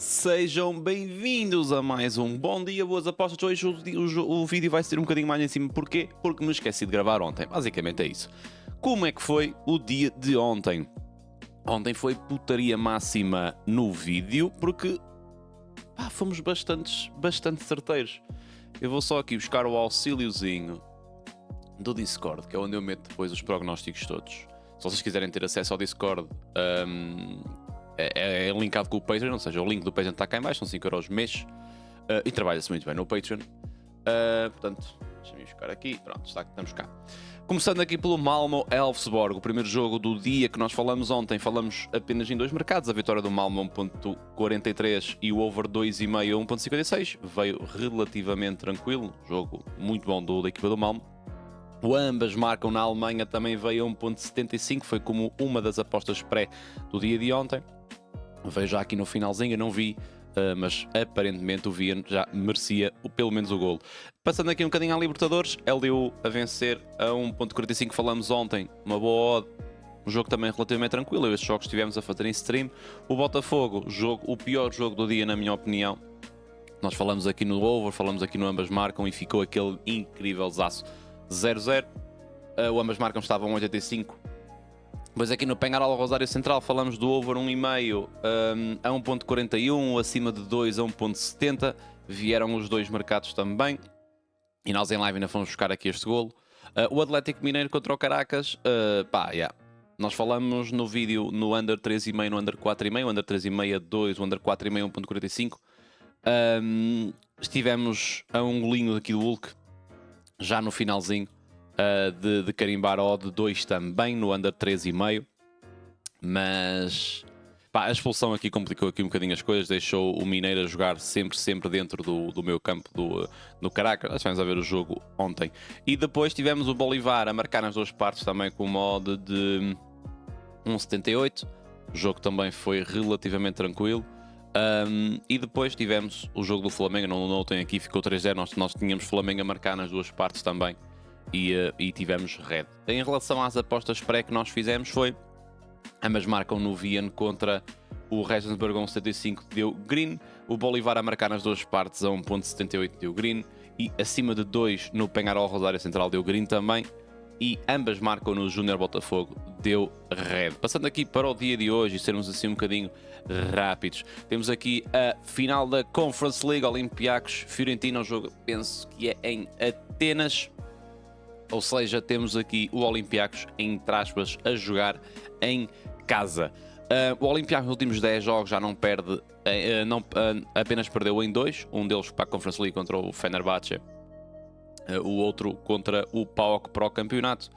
Sejam bem-vindos a mais um Bom Dia, Boas Apostas. Hoje o vídeo vai ser um bocadinho mais em cima. Porquê? Porque me esqueci de gravar ontem. Basicamente é isso. Como é que foi o dia de ontem? Ontem foi putaria máxima no vídeo, porque fomos bastante certeiros. Eu vou só aqui buscar o auxíliozinho do Discord, que é onde eu meto depois os prognósticos todos. Se vocês quiserem ter acesso ao Discord, é linkado com o Patreon, ou seja, o link do Patreon está cá em baixo, são 5€ mês, e trabalha-se muito bem no Patreon. Portanto, deixa-me buscar aqui, pronto, estamos cá. Começando aqui pelo Malmö Elfsborg, o primeiro jogo do dia que nós falamos ontem. Falamos apenas em dois mercados, a vitória do Malmö 1.43 e o over 2,5 a 1.56, veio relativamente tranquilo, jogo muito bom da equipa do Malmö. O ambas marcam na Alemanha também veio a 1.75, foi como uma das apostas pré do dia de ontem. Veio já aqui no finalzinho, eu não vi, mas aparentemente o Vian já merecia pelo menos o golo. Passando aqui um bocadinho à Libertadores, LDU a vencer a 1.45, falamos ontem, uma boa odd. Um jogo também relativamente tranquilo, estes jogos estivemos a fazer em stream. O Botafogo, o pior jogo do dia na minha opinião. Nós falamos aqui no over, falamos aqui no ambas marcam e ficou aquele incrível zaço 0-0. O ambas marcam estava a 1.85. Depois aqui no Penharol Rosário Central falamos do over 1,5 a 1.41, acima de 2 a 1.70. Vieram os dois mercados também. E nós em live ainda fomos buscar aqui este golo. O Atlético Mineiro contra o Caracas. Nós falamos no vídeo no under 3,5, no under 4,5, o under 3,5 a 2, o under 4,5 a 1.45. Estivemos a um golinho aqui do Hulk, já no finalzinho. De carimbar a odd 2 também no under 3,5, mas a expulsão aqui complicou aqui um bocadinho as coisas, deixou o Mineiro a jogar sempre dentro do meu campo do Caracas. Nós estivemos a ver o jogo ontem e depois tivemos o Bolívar a marcar nas duas partes também com uma odd de 1,78. O jogo também foi relativamente tranquilo. E depois tivemos o jogo do Flamengo, não tem aqui, ficou 3-0. Nós tínhamos Flamengo a marcar nas duas partes também. E tivemos red. Em relação às apostas pré que nós fizemos foi ambas marcam no Vian contra o Regensburg 1.75 deu green, o Bolívar a marcar nas duas partes a 1.78 deu green e acima de 2 no Penharol Rosário Central deu green também e ambas marcam no Júnior Botafogo deu red. Passando aqui para o dia de hoje e sermos assim um bocadinho rápidos, temos aqui a final da Conference League, Olympiacos Fiorentina, um jogo penso que é em Atenas. Ou seja, temos aqui o Olympiacos, entre aspas, a jogar em casa. O Olympiacos nos últimos 10 jogos já não perde, apenas perdeu em 2. Um deles para a Conference League contra o Fenerbahçe, o outro contra o PAOK para o campeonato.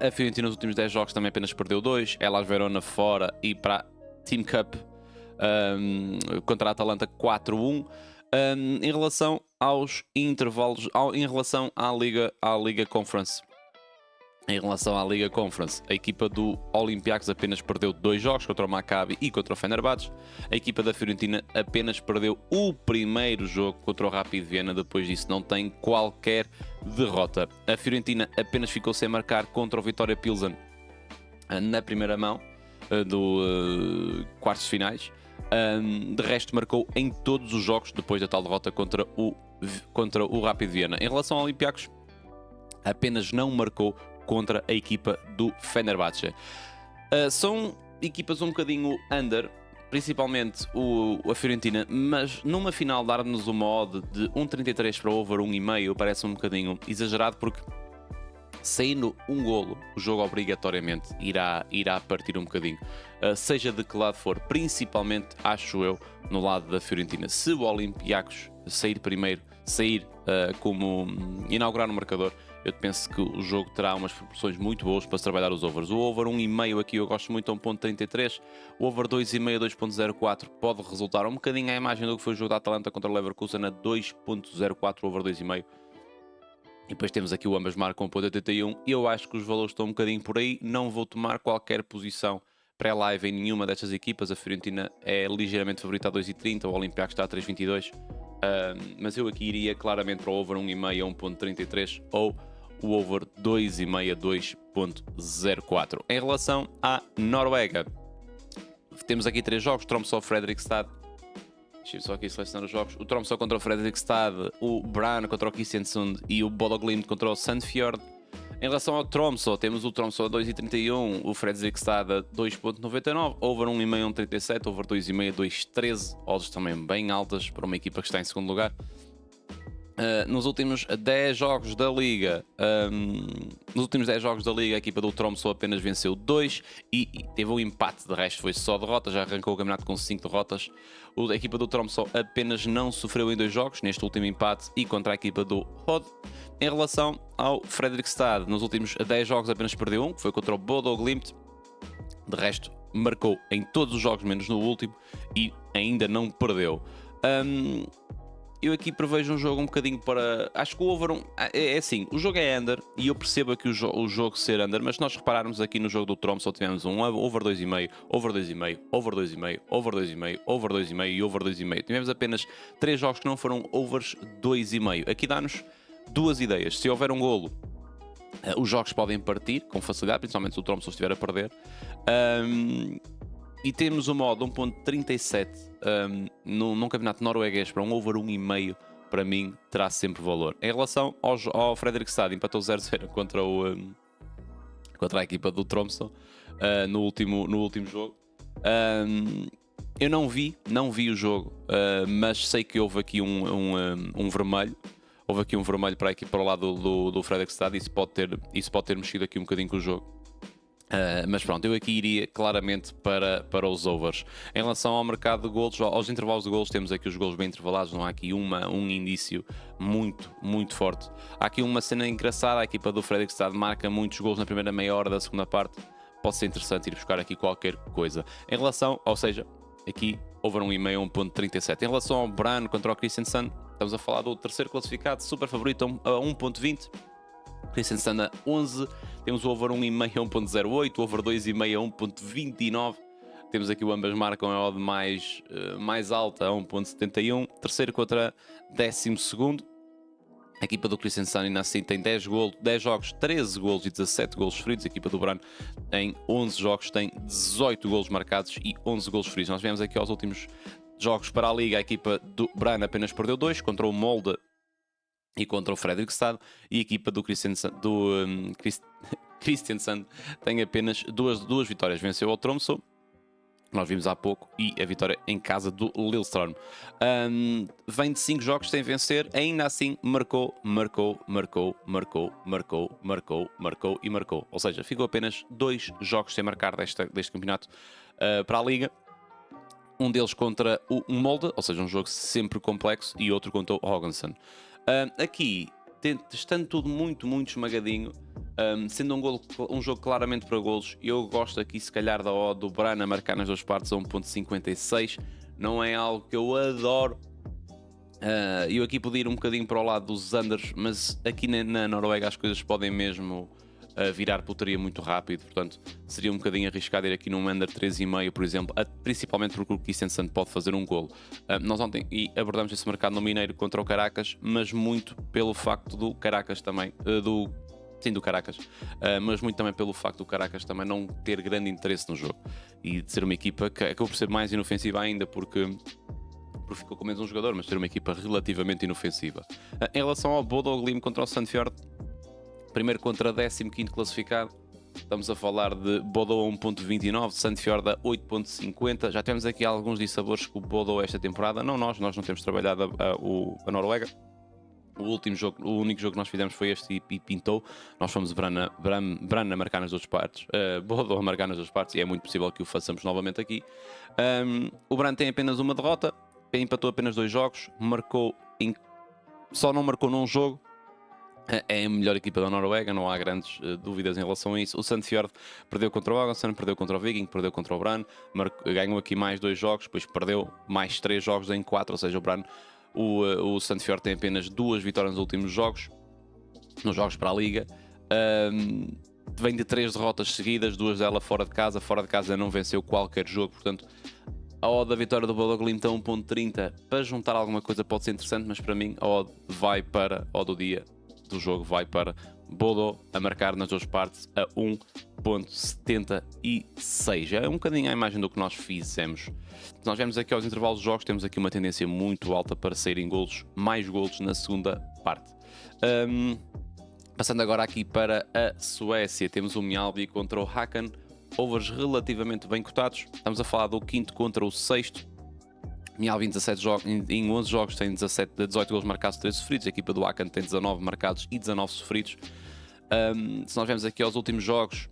A Fiorentina nos últimos 10 jogos também apenas perdeu 2. Hellas Verona fora e para a Team Cup contra a Atalanta 4-1. Em relação aos intervalos, em relação à Liga Conference. Em relação à Liga Conference, a equipa do Olympiacos apenas perdeu 2 jogos contra o Maccabi e contra o Fenerbahçe. A equipa da Fiorentina apenas perdeu o primeiro jogo contra o Rapid Viena. Depois disso não tem qualquer derrota. A Fiorentina apenas ficou sem marcar contra o Vitória Pilsen na primeira mão do quartos de finais. De resto marcou em todos os jogos depois da tal derrota contra o Rapid Viena. Em relação ao Olympiacos, apenas não marcou contra a equipa do Fenerbahçe. São equipas um bocadinho under, principalmente a Fiorentina, mas numa final dar-nos uma odd de 1.33 para over 1,5 parece um bocadinho exagerado, porque saindo um golo, o jogo obrigatoriamente irá partir um bocadinho, seja de que lado for, principalmente, acho eu, no lado da Fiorentina. Se o Olympiacos sair primeiro, como inaugurar no marcador, eu penso que o jogo terá umas proporções muito boas para se trabalhar os overs. O over 1,5 aqui eu gosto muito a 1.33, o over 2,5 a 2.04 pode resultar um bocadinho à imagem do que foi o jogo da Atalanta contra o Leverkusen a 2.04, over 2,5. E depois temos aqui o ambas marcam 1.81. Eu acho que os valores estão um bocadinho por aí. Não vou tomar qualquer posição pré-live em nenhuma destas equipas. A Fiorentina é ligeiramente favorita a 2,30. O Olympiacos está a 3,22. Mas eu aqui iria claramente para o over 1,5 a 1.33 ou o over 2,5 a 2.04. Em relação à Noruega, temos aqui 3 jogos. Tromsø, Fredrikstad. Deixa-me só aqui selecionar os jogos. O Tromsø contra o Fredrikstad, o Brann contra o Kristiansund e o Bodo Glimt contra o Sandefjord. Em relação ao Tromsø, temos o Tromsø a 2,31, o Fredrikstad a 2,99, over 1,5 1,37, over 2,5 2,13, odds também bem altas para uma equipa que está em segundo lugar. Nos últimos 10 jogos da Liga, a equipa do Tromsø apenas venceu 2 e teve um empate, de resto foi só derrotas, já arrancou o campeonato com 5 derrotas. A equipa do Tromsø apenas não sofreu em 2 jogos, neste último empate e contra a equipa do Hod. Em relação ao Fredrikstad, nos últimos 10 jogos apenas perdeu um, que foi contra o Bodo Glimt. De resto, marcou em todos os jogos, menos no último, e ainda não perdeu. Eu aqui prevejo um jogo um bocadinho para... Acho que o over... É assim, o jogo é under, e eu percebo aqui o jogo ser under, mas se nós repararmos aqui no jogo do Tromsø, tivemos um over 2,5, over 2,5, over 2,5, over 2,5, over 2,5 e over 2,5. Tivemos apenas 3 jogos que não foram overs 2,5. Aqui dá-nos 2 ideias. Se houver um golo, os jogos podem partir com facilidade, principalmente se o Tromsø estiver a perder. E temos o modo 1.37 num campeonato norueguês para um over 1,5, para mim terá sempre valor. Em relação ao Fredrikstad, empatou 0-0 contra a equipa do Tromsø no último jogo. Eu não vi o jogo, mas sei que houve aqui um vermelho. Houve aqui um vermelho para o lado do Fredrikstad, e isso pode ter mexido aqui um bocadinho com o jogo. Mas pronto, eu aqui iria claramente para os overs. Em relação ao mercado de golos, aos intervalos de golos, temos aqui os golos bem intervalados, não há aqui um indício muito forte. Há aqui uma cena engraçada, a equipa do Fredrikstad marca muitos golos na primeira meia hora da segunda parte, pode ser interessante ir buscar aqui qualquer coisa. Em relação, ou seja, aqui over 1,5 1.37. Em relação ao Brann contra o Kristiansund, estamos a falar do terceiro classificado, super favorito a 1.20. Kristiansund a 11, temos o over 1,5 a 1.08, o over 2,5 a 1.29. Temos aqui o ambas marcam a odd mais alta a 1.71. Terceiro contra 12º. A equipa do Kristiansund ainda assim tem 10 jogos, 13 golos e 17 golos feridos. A equipa do Brann em 11 jogos tem 18 golos marcados e 11 golos feridos. Nós viemos aqui aos últimos jogos para a Liga. A equipa do Brann apenas perdeu 2 contra o Molde e contra o Fredrikstad, e a equipa do Kristiansund tem apenas duas vitórias. Venceu ao Tromsø, nós vimos há pouco, e a vitória em casa do Lillestrøm. Vem de 5 jogos sem vencer, ainda assim marcou. Ou seja, ficou apenas 2 jogos sem marcar deste campeonato para a Liga. Um deles contra o Molde, ou seja, um jogo sempre complexo, e outro contra o Haugesund. Aqui, estando tudo muito esmagadinho, sendo um jogo claramente para golos, eu gosto aqui se calhar da odd do Brann a marcar nas duas partes a 1.56. Não é algo que eu adoro. Eu aqui podia ir um bocadinho para o lado dos unders, mas aqui na Noruega as coisas podem mesmo virar putaria muito rápido, portanto seria um bocadinho arriscado ir aqui num under 3,5, por exemplo, principalmente porque o Kristiansund pode fazer um golo. Nós ontem abordamos esse mercado no Mineiro contra o Caracas, mas muito pelo facto do Caracas também, do Caracas, mas muito também pelo facto do Caracas também não ter grande interesse no jogo e de ser uma equipa que acabou por ser mais inofensiva ainda, porque ficou com menos um jogador, mas ter uma equipa relativamente inofensiva. Em relação ao Bodo Glimt contra o Sandefjord, primeiro contra 15º classificado, estamos a falar de Bodo a 1.29, Sandefjord a 8.50. Já temos aqui alguns dissabores com o Bodo esta temporada, nós não temos trabalhado a Noruega. O único jogo que nós fizemos foi este e pintou. Nós fomos Brann a marcar nas duas partes, Bodo a marcar nas duas partes, e é muito possível que o façamos novamente aqui. O Brann tem apenas uma derrota, empatou apenas 2 jogos, só não marcou num jogo. É a melhor equipa da Noruega, não há grandes dúvidas em relação a isso. O Sandefjord perdeu contra o Haugesund, perdeu contra o Viking, perdeu contra o Brann, ganhou aqui mais 2 jogos, depois perdeu mais 3 jogos em 4, ou seja, o Brann, o Sandefjord tem apenas 2 vitórias nos últimos jogos, nos jogos para a Liga. Vem de 3 derrotas seguidas, 2 delas fora de casa não venceu qualquer jogo, portanto a odd da vitória do Bodo Glimt a 1.30, para juntar alguma coisa pode ser interessante, mas para mim a odd do dia do jogo vai para Bodo a marcar nas duas partes a 1.76. É um bocadinho a imagem do que nós fizemos. Se nós vemos aqui aos intervalos de jogos, temos aqui uma tendência muito alta para saírem golos, mais golos na segunda parte. Passando agora aqui para a Suécia, temos o Mjällby contra o Häcken, overs relativamente bem cotados. Estamos a falar do quinto contra o sexto. Mjällby em 11 jogos tem 18 gols marcados, 13 sofridos. A equipa do Häcken tem 19 marcados e 19 sofridos. Se nós vemos aqui aos últimos jogos,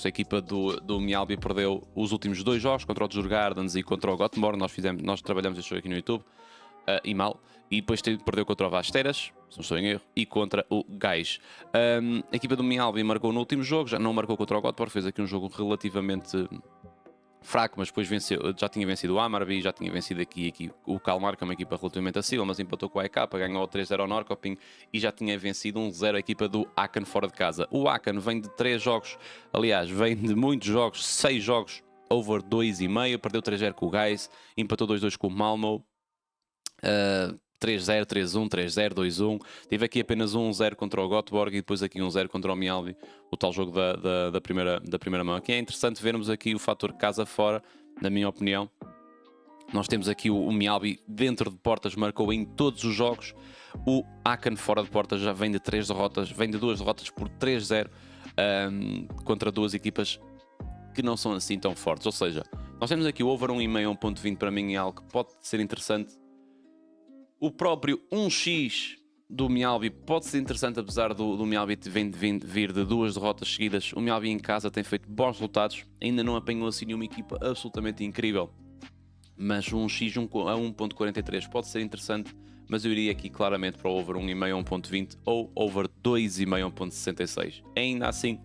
a equipa do Mjällby perdeu os últimos 2 jogos contra o Djurgårdens e contra o Göteborg. Nós trabalhamos este jogo aqui no YouTube. E mal, e depois perdeu contra o Vasteras, se não estou em erro, e contra o Gais. A equipa do Mjällby marcou no último jogo, já não marcou contra o Göteborg, fez aqui um jogo relativamente fraco, mas depois já tinha vencido o Hammarby, já tinha vencido aqui o Kalmar, que é uma equipa relativamente acessível, mas empatou com a EK, ganhou 3-0 ao Norrköping e já tinha vencido 1-0 a equipa do Häcken fora de casa. O Häcken vem de 3 jogos, aliás, vem de muitos jogos, 6 jogos, over 2,5, perdeu 3-0 com o Gais, empatou 2-2 com o Malmö. 3-0, 3-1, 3-0, 2-1. Tive aqui apenas 1-0 contra o Göteborg e depois aqui 1-0 contra o Mjällby, o tal jogo da primeira mão. Aqui é interessante vermos aqui o fator casa fora, na minha opinião. Nós temos aqui o Mjällby dentro de portas, marcou em todos os jogos. O Häcken fora de portas já vem de 2 derrotas por 3-0 contra 2 equipas que não são assim tão fortes. Ou seja, nós temos aqui o over 1,5 a 1.20, para mim é algo que pode ser interessante. O próprio 1x do Mjällby pode ser interessante, apesar do Mjällby vir de 2 derrotas seguidas. O Mjällby em casa tem feito bons resultados, ainda não apanhou assim nenhuma equipa absolutamente incrível. Mas um x a 1.43 pode ser interessante, mas eu iria aqui claramente para o over 1,5 a 1.20 ou over 2,5 a 1.66. Ainda assim,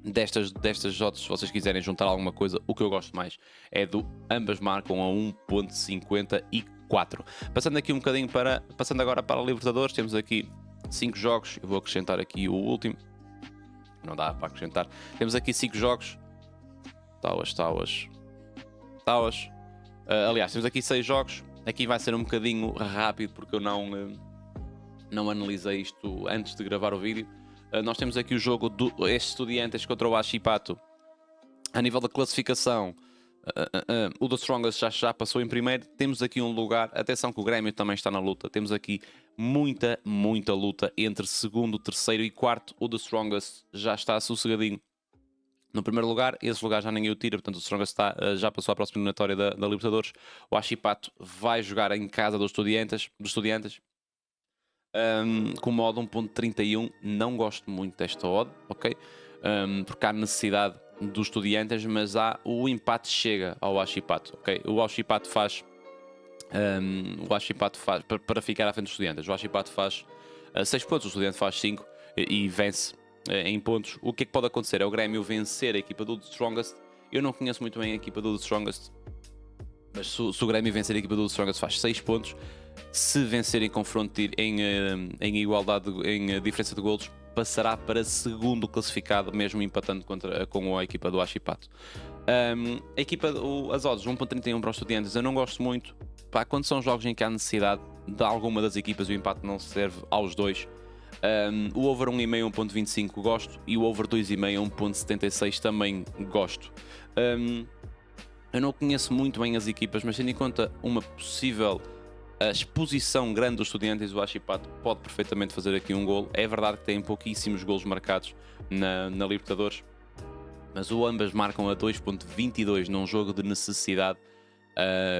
destas odds, se vocês quiserem juntar alguma coisa, o que eu gosto mais é do ambas marcam a 1.54. Passando aqui um bocadinho passando agora para a Libertadores, temos aqui 5 jogos, eu vou acrescentar aqui o último, não dá para acrescentar, temos aqui 5 jogos, aliás, temos aqui 6 jogos, aqui vai ser um bocadinho rápido porque eu não analisei isto antes de gravar o vídeo. Nós temos aqui o jogo do Estudiantes contra o Huachipato. A nível da classificação, o The Strongest já passou em primeiro. Temos aqui um lugar, atenção que o Grêmio também está na luta. Temos aqui muita luta entre segundo, terceiro e quarto. O The Strongest já está sossegadinho no primeiro lugar. Esse lugar já ninguém o tira, portanto o Strongest já passou à próxima eliminatória da Libertadores. O Huachipato vai jogar em casa dos Estudiantes. Com modo 1.31, não gosto muito desta odd, ok? Porque há necessidade dos Estudiantes, mas o empate chega ao Huachipato, ok? O Huachipato faz para ficar à frente dos Estudiantes. O Huachipato faz 6 pontos, o Estudiante faz 5 e vence em pontos. O que é que pode acontecer? É o Grêmio vencer a equipa do The Strongest. Eu não conheço muito bem a equipa do The Strongest, mas se o Grêmio vencer a equipa do The Strongest faz 6 pontos. Se vencer em confronto em igualdade, em diferença de golos, passará para segundo classificado, mesmo empatando com a equipa do Huachipato. As odds 1.31 para os Estudiantes eu não gosto muito. Quando são jogos em que há necessidade de alguma das equipas, o empate não serve aos dois. O over 1,5 a 1.25 gosto e o over 2,5 a 1.76 também gosto. Eu não conheço muito bem as equipas, mas tendo em conta uma possível a exposição grande dos Estudiantes, o Huachipato pode perfeitamente fazer aqui um golo. É verdade que tem pouquíssimos golos marcados na Libertadores, mas o ambas marcam a 2.22 num jogo de necessidade.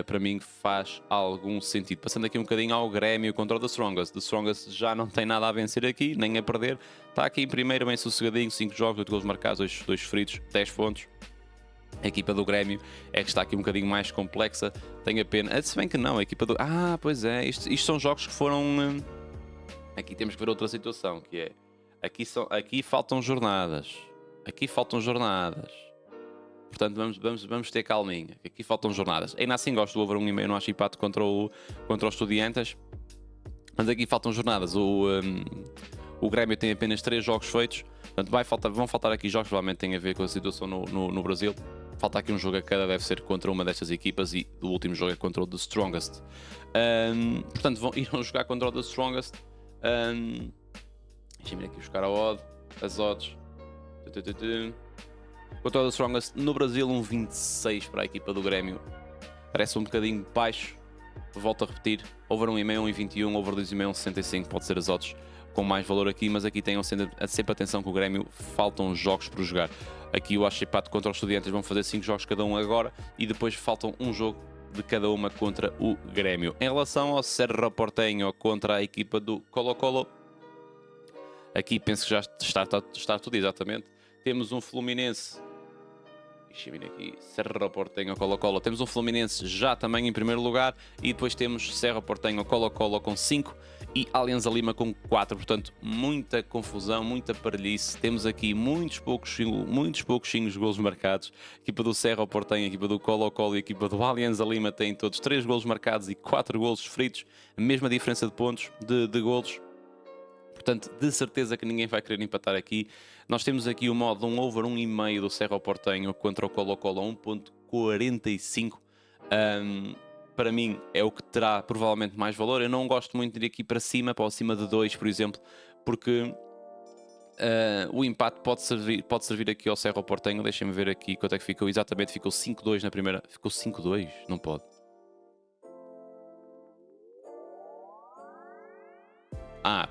Para mim faz algum sentido. Passando aqui um bocadinho ao Grêmio contra o The Strongest. The Strongest já não tem nada a vencer aqui, nem a perder. Está aqui em primeiro, bem sossegadinho, 5 jogos, 8 golos marcados, 2 feridos, 10 pontos. A equipa do Grêmio é que está aqui um bocadinho mais complexa. Tem a pena. Se bem que não, a equipa do. Pois é, isto são jogos que foram. Aqui temos que ver outra situação, que é. Aqui faltam jornadas. Portanto, vamos ter calminha. Aqui faltam jornadas. Ainda assim gosto do over 1,5 no Huachipato contra os Estudiantes. Mas aqui faltam jornadas. O Grêmio tem apenas 3 jogos feitos. Portanto, vão faltar aqui jogos, provavelmente tem a ver com a situação no Brasil. Falta aqui um jogo a cada, deve ser contra uma destas equipas e o último jogo é contra o The Strongest. Portanto, irão jogar contra o The Strongest. Deixa-me ir aqui buscar a odd, as odds. Quanto ao Strongest, no Brasil 1,26 para a equipa do Grêmio. Parece um bocadinho baixo. Volto a repetir, over 1,5, 1,21, over 2,5, 1,65 pode ser as odds com mais valor aqui, mas aqui tenham sempre atenção que o Grêmio faltam jogos por jogar. Aqui o Achipato contra os Estudiantes vão fazer 5 jogos cada um agora e depois faltam um jogo de cada uma contra o Grêmio. Em relação ao Cerro Porteño contra a equipa do Colo-Colo, aqui penso que já está tudo exatamente. Temos um Fluminense. Deixa-me ir aqui, Cerro Porteño, Colo-Colo. Temos um Fluminense já também em primeiro lugar e depois temos Cerro Porteño, Colo-Colo com 5 e Alianza Lima com 4. Portanto, muita confusão, muita parelhice. Temos aqui muitos poucos golos marcados. A equipa do Cerro Porteño, a equipa do Colo-Colo e a equipa do Alianza Lima têm todos 3 golos marcados e 4 golos sofridos. A mesma diferença de pontos, de golos. Portanto, de certeza que ninguém vai querer empatar aqui. Nós temos aqui o modo um over 1,5 do Cerro Porteño contra o Colo-Colo 1,45. Para mim é o que terá provavelmente mais valor. Eu não gosto muito de ir aqui para cima, para acima de 2, por exemplo, porque o empate pode servir aqui ao Cerro Porteño. Deixem-me ver aqui quanto é que ficou. Exatamente, ficou 5-2 na primeira. Ficou 5-2? Não pode.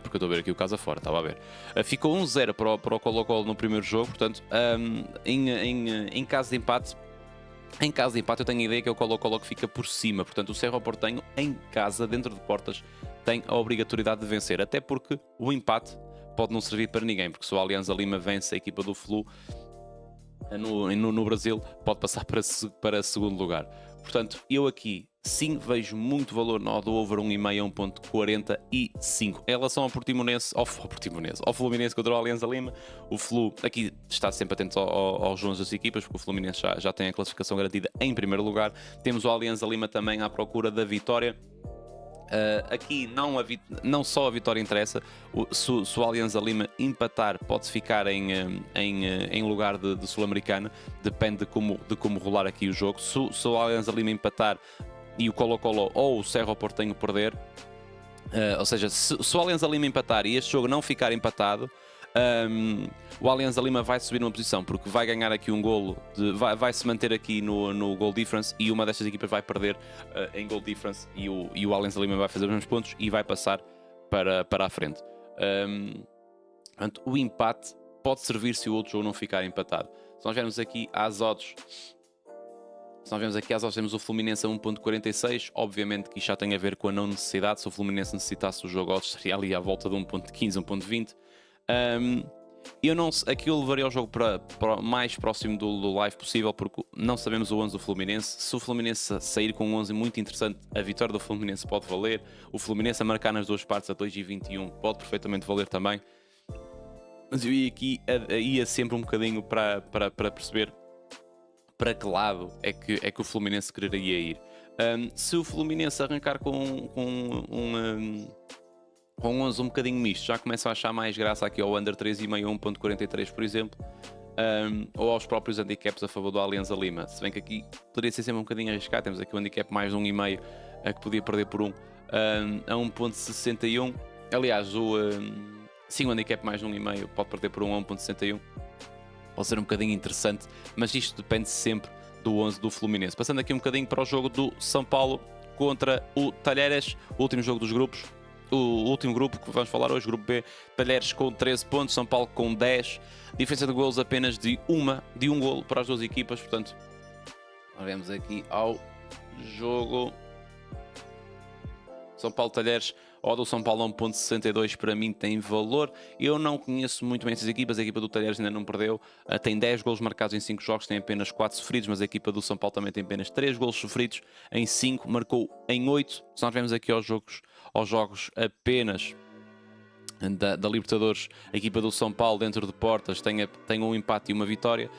Porque eu estou a ver aqui o caso afora, estava a ver. Ficou 1-0 para o Colo-Colo no primeiro jogo, portanto, em caso de empate, eu tenho a ideia que é o Colo-Colo que fica por cima. Portanto, o Cerro Porteño, em casa, dentro de portas, tem a obrigatoriedade de vencer. Até porque o empate pode não servir para ninguém, porque se o Alianza Lima vence a equipa do Flu no Brasil, pode passar para segundo lugar. Portanto, eu aqui sim vejo muito valor no do over 1,5 1,45. Em relação ao ao Fluminense contra o Alianza Lima, o Flu aqui está sempre atento aos jogos das equipas, porque o Fluminense já tem a classificação garantida em primeiro lugar. Temos o Alianza Lima também à procura da vitória. Aqui não só a vitória interessa. Se o Alianza Lima empatar, pode-se ficar em lugar de Sul-Americana. Depende de como rolar aqui o jogo. Se o Alianza Lima empatar e o Colo-Colo ou o Cerro Porteño perder, ou seja, se o Alianza Lima empatar e este jogo não ficar empatado, o Alianza Lima vai subir uma posição, porque vai ganhar aqui um golo, vai se manter aqui no goal difference, e uma destas equipas vai perder em goal difference, e o Alianza Lima vai fazer os mesmos pontos e vai passar para a frente. Portanto, o empate pode servir se o outro jogo não ficar empatado. Se nós vermos aqui às odds, temos o Fluminense a 1,46. Obviamente que isto já tem a ver com a não necessidade. Se o Fluminense necessitasse, o jogo odds seria ali à volta de 1,15, 1,20. Aqui eu levaria o jogo para mais próximo do live possível, porque não sabemos o 11 do Fluminense. Se o Fluminense sair com um 11 muito interessante, a vitória do Fluminense pode valer. O Fluminense a marcar nas duas partes a 2,21 pode perfeitamente valer também. Mas eu ia sempre um bocadinho para perceber para que lado é que o Fluminense quereria ir. Se o Fluminense arrancar com um 11 um bocadinho misto, já começa a achar mais graça aqui ao under 3,5, 1,43, por exemplo, ou aos próprios handicaps a favor do Alianza Lima. Se bem que aqui poderia ser sempre um bocadinho arriscado. Temos aqui o handicap mais de 1,5 que podia perder por 1 a 1,61. Aliás, o handicap mais de 1,5 pode perder por 1 a 1,61. Pode ser um bocadinho interessante, mas isto depende sempre do 11 do Fluminense. Passando aqui um bocadinho para o jogo do São Paulo contra o Talheres, o último jogo dos grupos. O último grupo que vamos falar hoje, grupo B, Talheres com 13 pontos, São Paulo com 10, diferença de golos apenas de um golo para as duas equipas. Portanto, nós vemos aqui ao jogo São Paulo-Talheres. O do São Paulo 1,62 para mim tem valor. Eu não conheço muito bem essas equipas. A equipa do Talheres ainda não perdeu. Tem 10 golos marcados em 5 jogos, tem apenas 4 sofridos, mas a equipa do São Paulo também tem apenas 3 golos sofridos em 5, marcou em 8. Se nós vemos aqui aos jogos apenas da Libertadores, a equipa do São Paulo dentro de portas tem um empate e uma vitória.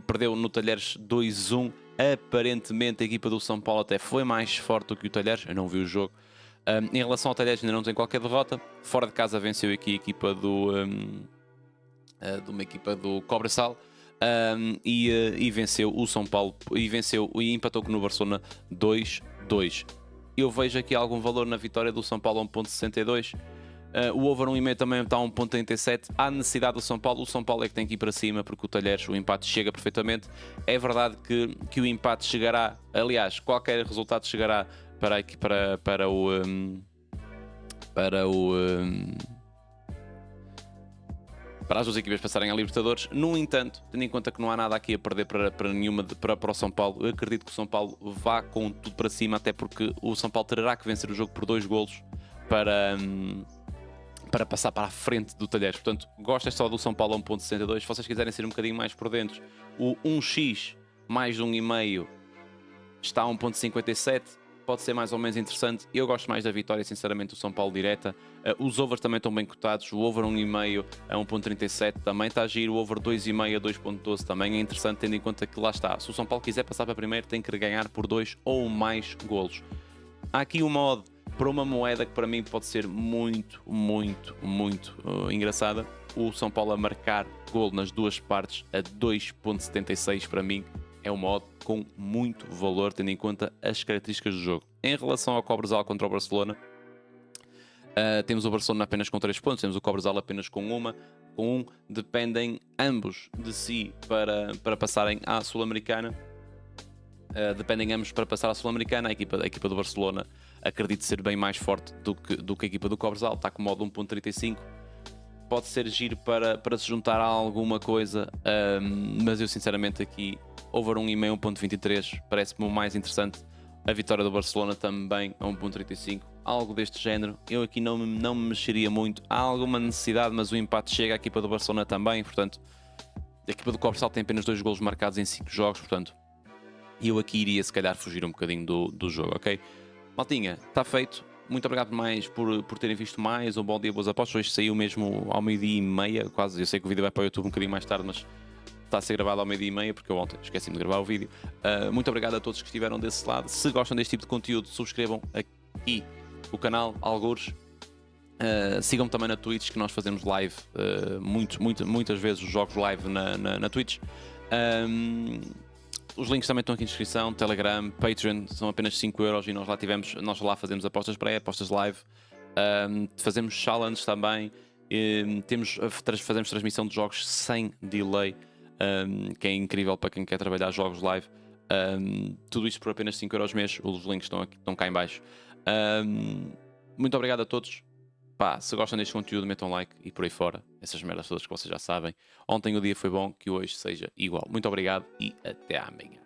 Perdeu no Talheres 2-1. Aparentemente a equipa do São Paulo até foi mais forte do que o Talheres. Eu não vi o jogo. Em relação ao Talheres ainda não tem qualquer derrota. Fora de casa venceu aqui a equipa de uma equipa do Cobresal, e venceu o São Paulo e empatou no Barcelona 2-2. Eu vejo aqui algum valor na vitória do São Paulo 1,62. O over 1,5 também está a 1.37. Há necessidade do São Paulo. O São Paulo é que tem que ir para cima, porque o Talheres, o empate chega perfeitamente. É verdade que o empate chegará, aliás, qualquer resultado chegará para as duas equipas passarem à Libertadores. No entanto, tendo em conta que não há nada aqui a perder para o São Paulo, eu acredito que o São Paulo vá com tudo para cima, até porque o São Paulo terá que vencer o jogo por 2 golos para passar para a frente do Talheres. Portanto, gosto só do São Paulo a 1.62. Se vocês quiserem ser um bocadinho mais por dentro, o 1x mais de 1,5 está a 1.57. Pode ser mais ou menos interessante. Eu gosto mais da vitória, sinceramente, do São Paulo direta. Os overs também estão bem cotados. O over 1,5 a 1.37 também está a giro. O over 2,5 a 2.12 também é interessante, tendo em conta que lá está. Se o São Paulo quiser passar para primeiro, tem que ganhar por 2 ou mais golos. Há aqui uma odd para uma moeda que para mim pode ser muito engraçada. O São Paulo a marcar gol nas duas partes a 2.76 para mim é uma odd com muito valor, tendo em conta as características do jogo. Em relação ao Cobresal contra o Barcelona, temos o Barcelona apenas com 3 pontos, temos o Cobresal apenas com 1. Dependem ambos de si para passarem à Sul-Americana. Dependem ambos para passar à Sul-Americana. A equipa do Barcelona acredito ser bem mais forte do que a equipa do Cobresal, está com modo 1.35. Pode ser giro para se juntar a alguma coisa, mas eu sinceramente aqui over 1,5 1.23 parece-me o mais interessante. A vitória do Barcelona também a 1.35, algo deste género. Eu aqui não me mexeria muito. Há alguma necessidade, mas o empate chega à equipa do Barcelona também. Portanto, a equipa do Cobresal tem apenas 2 golos marcados em 5 jogos. Portanto, eu aqui iria se calhar fugir um bocadinho do jogo, ok? Maltinha, está feito. Muito obrigado mais por terem visto mais um bom dia, boas apostas. Hoje saiu mesmo ao 12h30, quase. Eu sei que o vídeo vai para o YouTube um bocadinho mais tarde, mas está a ser gravado ao 12h30, porque eu ontem esqueci-me de gravar o vídeo. Muito obrigado a todos que estiveram desse lado. Se gostam deste tipo de conteúdo, subscrevam aqui o canal Algures. Sigam-me também na Twitch, que nós fazemos live muitas vezes os jogos live na Twitch. Os links também estão aqui na descrição. Telegram, Patreon, são apenas 5€ e nós lá fazemos apostas apostas live. Fazemos challenges também. Fazemos transmissão de jogos sem delay, que é incrível para quem quer trabalhar jogos live. Tudo isto por apenas 5€ mês. Os links estão cá em baixo. Muito obrigado a todos. Se gostam deste conteúdo, metam um like e por aí fora. Essas merdas todas que vocês já sabem. Ontem o dia foi bom, que hoje seja igual. Muito obrigado e até amanhã.